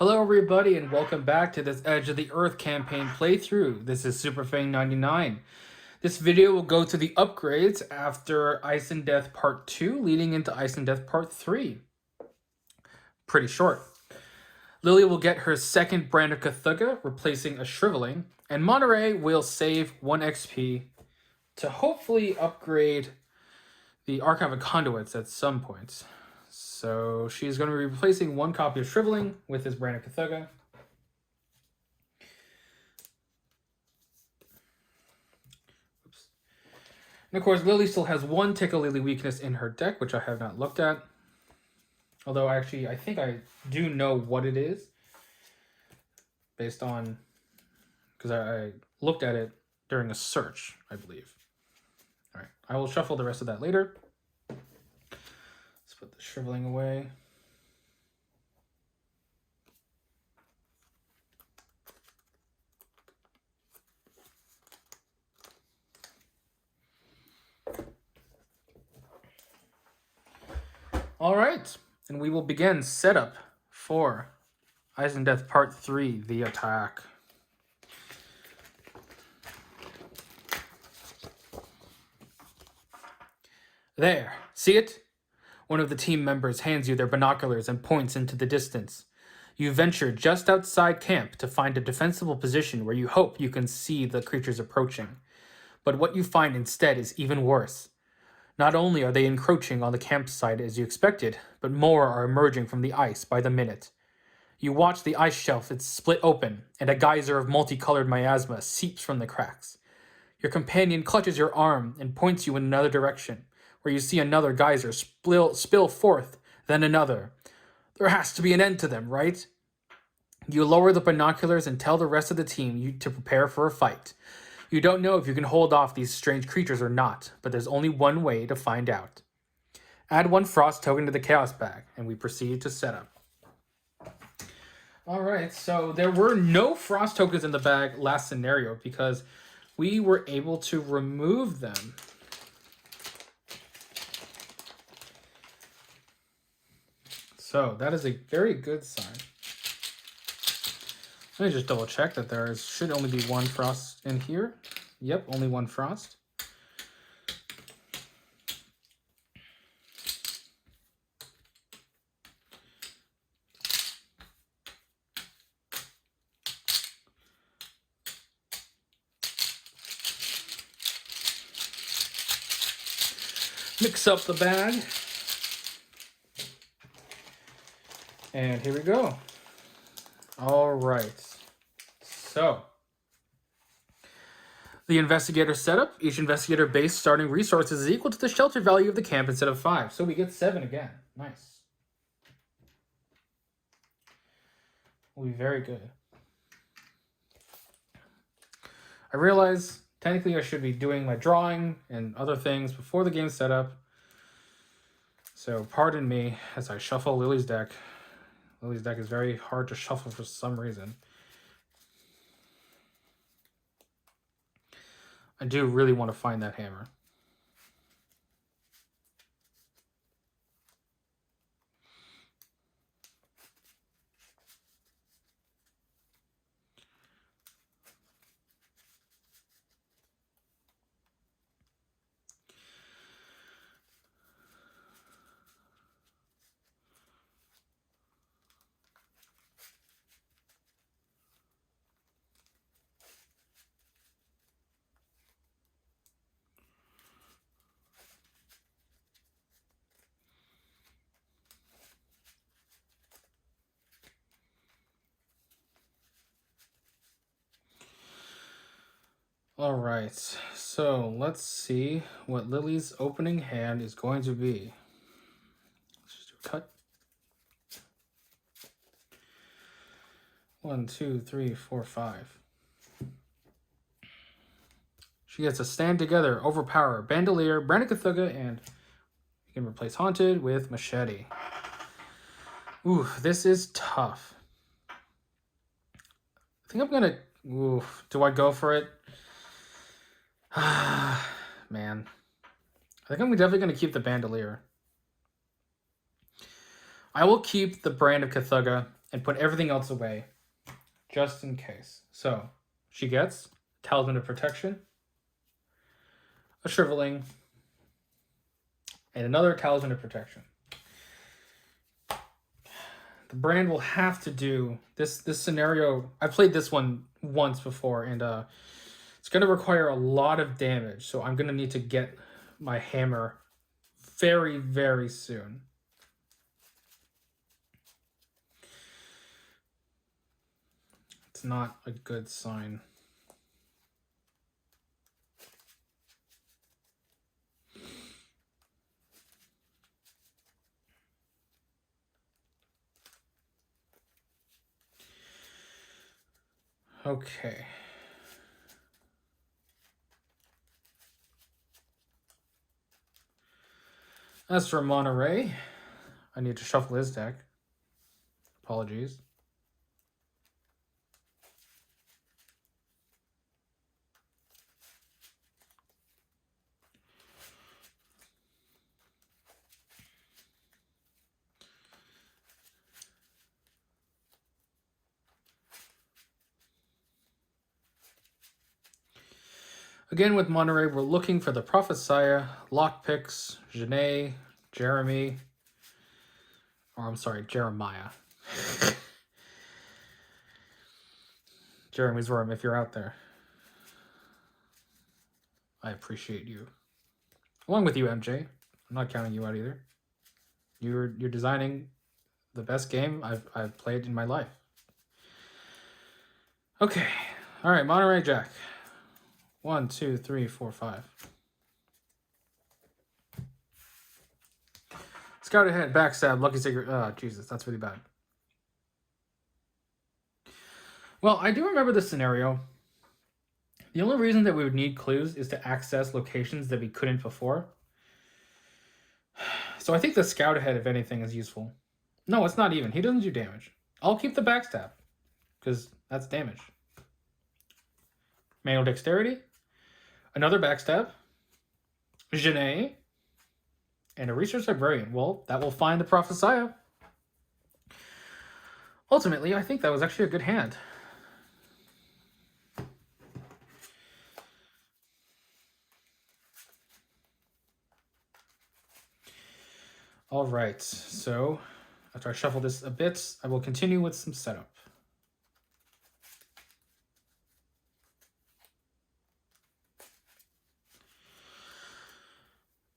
Hello everybody and welcome back to this Edge of the Earth campaign playthrough. This is SuperFang99. This video will go to the upgrades after Ice and Death Part 2 leading into Ice and Death Part 3. Pretty short. Lily will get her second brand of Cthulhu, replacing a Shriveling, and Monterey will save 1 XP to hopefully upgrade the Arkham conduits at some point. So she's going to be replacing 1 copy of Shriveling with this brand of Cthulhu. Oops. And of course, Lily still has 1 Tickle Lily weakness in her deck, which I have not looked at. Although I think I do know what it is. Based on, because I looked at it during a search, I believe. All right, I will shuffle the rest of that later. Let's put the Shriveling away. All right, and we will begin setup for Ice and Death Part 3, The Attack. There, see it? One of the team members hands you their binoculars and points into the distance. You venture just outside camp to find a defensible position where you hope you can see the creatures approaching. But what you find instead is even worse. Not only are they encroaching on the campsite as you expected, but more are emerging from the ice by the minute. You watch the ice shelf split open, and a geyser of multicolored miasma seeps from the cracks. Your companion clutches your arm and points you in another direction, where you see another geyser spill forth, then another. There has to be an end to them, right? You lower the binoculars and tell the rest of the team to prepare for a fight. You don't know if you can hold off these strange creatures or not, but there's only one way to find out. Add 1 frost token to the chaos bag, and we proceed to setup. All right, so there were no frost tokens in the bag last scenario because we were able to remove them. So that is a very good sign. Let me just double check that there should only be 1 frost in here. Yep, only 1 frost. Mix up the bag. And here we go. All right. So, the Investigator Setup. Each Investigator base starting resources is equal to the shelter value of the camp instead of 5. So we get 7 again. Nice. Will be very good. I realize technically I should be doing my drawing and other things before the game setup. So pardon me as I shuffle Lily's deck. Lily's deck is very hard to shuffle for some reason. I do really want to find that hammer. All right, so let's see what Lily's opening hand is going to be. Let's just do a cut. 1, 2, 3, 4, 5. She gets a Stand Together, Overpower, Bandolier, Brand of Cthulhu, and you can replace Haunted with Machete. Ooh, this is tough. I think I'm gonna... Ooh, do I go for it? Man. I think I'm definitely going to keep the Bandolier. I will keep the Brand of Cthulhu and put everything else away, just in case. So, she gets Talisman of Protection, a Shriveling, and another Talisman of Protection. The brand will have to do this scenario. I played this one once before, and it's going to require a lot of damage. So I'm going to need to get my hammer very, very soon. It's not a good sign. Okay. As for Monterey, I need to shuffle his deck. Apologies. Again, with Monterey, we're looking for the Prophesiah, Lockpicks, Janae, Jeremy, or I'm sorry, Jeremiah. Jeremy's Worm, if you're out there. I appreciate you. Along with you, MJ. I'm not counting you out either. You're designing the best game I've played in my life. Okay. All right, Monterey Jack. 1, 2, 3, 4, 5. Scout ahead, backstab, lucky secret. Oh, Jesus, that's really bad. Well, I do remember this scenario. The only reason that we would need clues is to access locations that we couldn't before. So I think the scout ahead, if anything, is useful. No, it's not even. He doesn't do damage. I'll keep the backstab, because that's damage. Manual dexterity. Another backstab. Janae. And a research librarian. Well, that will find the Prophesiah. Ultimately, I think that was actually a good hand. All right, so after I shuffle this a bit, I will continue with some setup.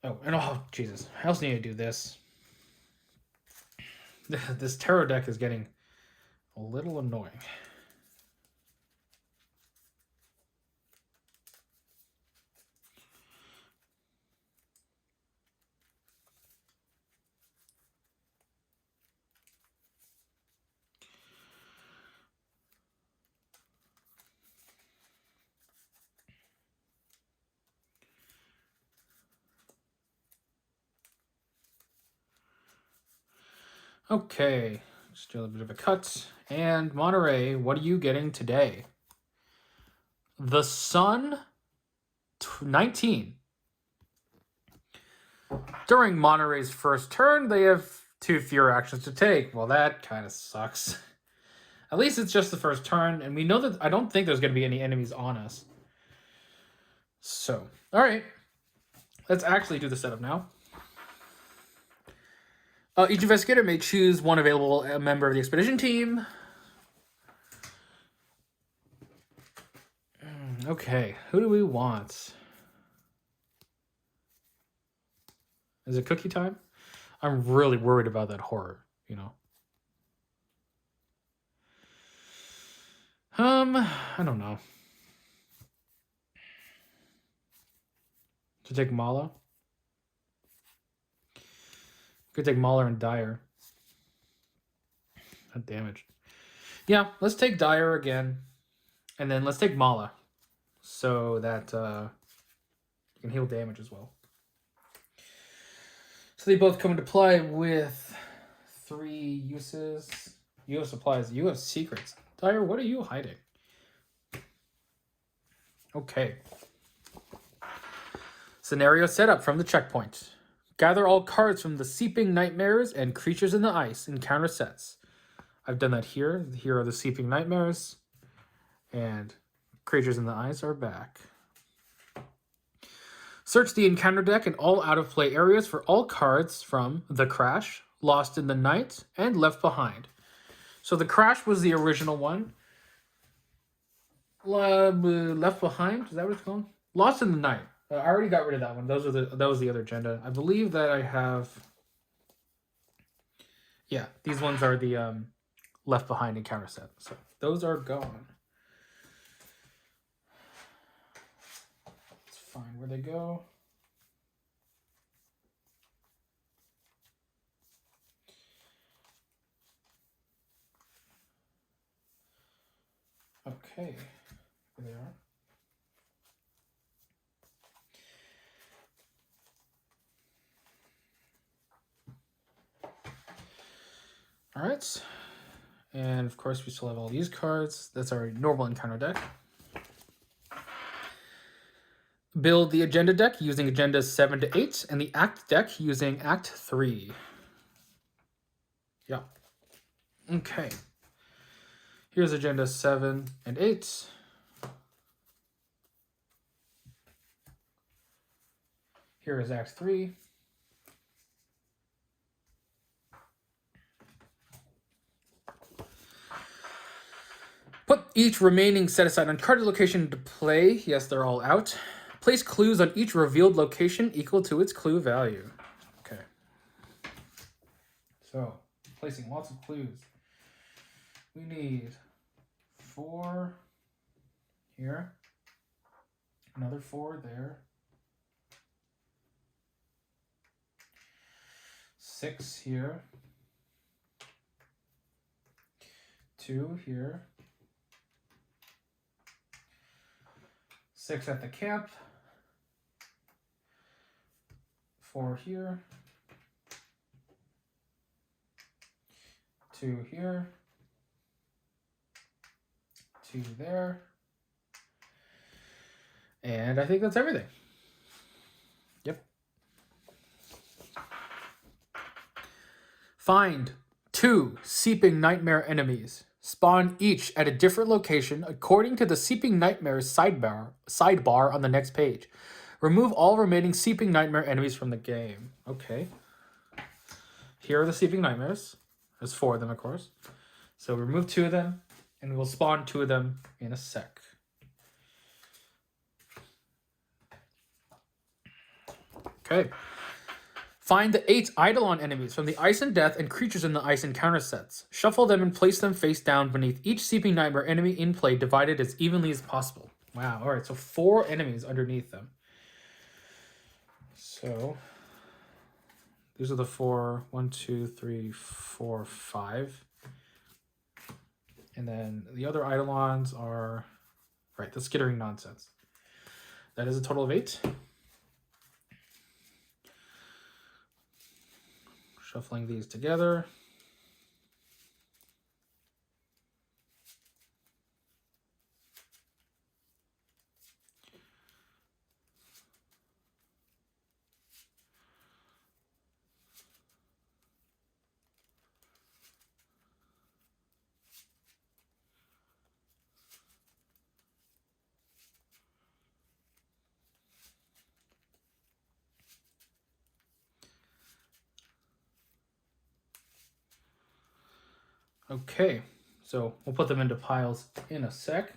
Oh, and oh, Jesus. I also need to do this. This tarot deck is getting a little annoying. Okay, just do a bit of a cut. And Monterey, what are you getting today? The Sun 19. During Monterey's first turn, they have 2 fewer actions to take. Well, that kind of sucks. At least it's just the first turn, and we know that I don't think there's going to be any enemies on us. So, all right. Let's actually do the setup now. Each investigator may choose one available member of the expedition team. Okay, who do we want? Is it cookie time? I'm really worried about that horror, you know. I don't know. To take Mala? Could take Mauler and Dyer. That damage. Yeah, let's take Dyer again. And then let's take Mala. So that you can heal damage as well. So they both come into play with 3 uses. You have supplies. You have secrets. Dyer, what are you hiding? Okay. Scenario setup from the checkpoint. Gather all cards from the Seeping Nightmares and Creatures in the Ice encounter sets. I've done that here. Here are the Seeping Nightmares. And Creatures in the Ice are back. Search the encounter deck in all out-of-play areas for all cards from The Crash, Lost in the Night, and Left Behind. So The Crash was the original one. Left Behind, is that what it's called? Lost in the Night. I already got rid of that one. That was the other agenda. I believe that I have... Yeah, these ones are the Left Behind encounter set. So those are gone. Let's find where they go. Okay, there they are. All right, and of course we still have all these cards. That's our normal encounter deck. Build the agenda deck using agendas 7 to 8, and the act deck using act 3. Yeah. Okay. Here's agenda 7 and 8. Here is act 3. Put each remaining set-aside uncarded location into play. Yes, they're all out. Place clues on each revealed location equal to its clue value. Okay. So, placing lots of clues. We need 4 here. Another 4 there. 6 here. 2 here. 6 at the camp. 4 here. 2 here. 2 there. And I think that's everything. Yep. Find 2 Seeping Nightmare enemies. Spawn each at a different location according to the Seeping Nightmares sidebar on the next page. Remove all remaining Seeping Nightmare enemies from the game. Okay. Here are the Seeping Nightmares. There's 4 of them, of course. So remove 2 of them, and we'll spawn 2 of them in a sec. Okay. Find the 8 Eidolon enemies from the Ice and Death and Creatures in the Ice encounter sets. Shuffle them and place them face down beneath each Seeping Nightmare enemy in play, divided as evenly as possible. Wow, alright, so 4 enemies underneath them. So, these are the 4, 1, 2, 3, 4, 5. And then the other Eidolons are, right, the skittering nonsense. That is a total of 8. Shuffling these together. Okay, so we'll put them into piles in a sec.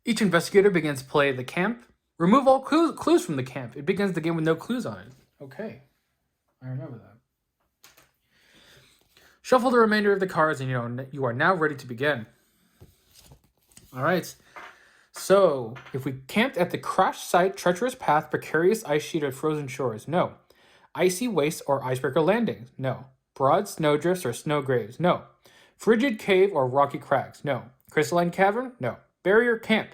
Each investigator begins play at the camp. Remove all clues from the camp. It begins the game with no clues on it. Okay, I remember that. Shuffle the remainder of the cards and you are now ready to begin. All right, so if we camped at the crash site, treacherous path, precarious ice sheet, or frozen shores, no. Icy waste or icebreaker landings, no. Broad snowdrifts or snow graves, no. Frigid cave or rocky crags, no. Crystalline cavern, no. Barrier camp.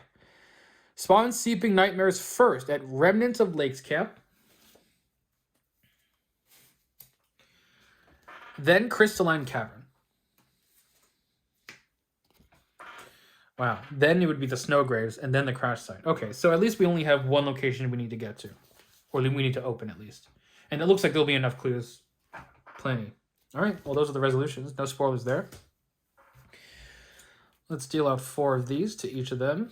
Spawn Seeping Nightmares first at Remnants of Lakes camp. Then Crystalline cavern. Wow. Then it would be the snow graves and then the crash site. Okay, so at least we only have 1 location we need to get to. Or we need to open at least. And it looks like there'll be enough clues. Plenty. All right, well, those are the resolutions. No spoilers there. Let's deal out 4 of these to each of them.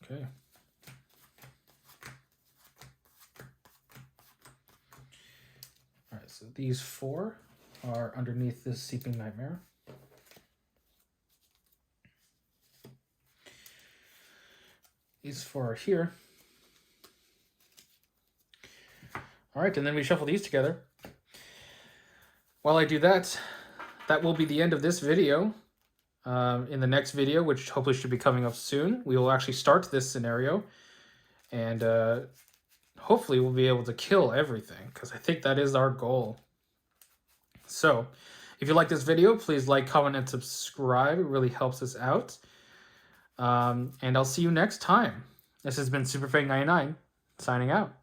Okay. All right, so these 4 are underneath this Seeping Nightmare. These 4 are here. All right, and then we shuffle these together. While I do that, that will be the end of this video. In the next video, which hopefully should be coming up soon, we will actually start this scenario. And hopefully we'll be able to kill everything, because I think that is our goal. So, if you like this video, please like, comment, and subscribe. It really helps us out. And I'll see you next time. This has been SuperFang99, signing out.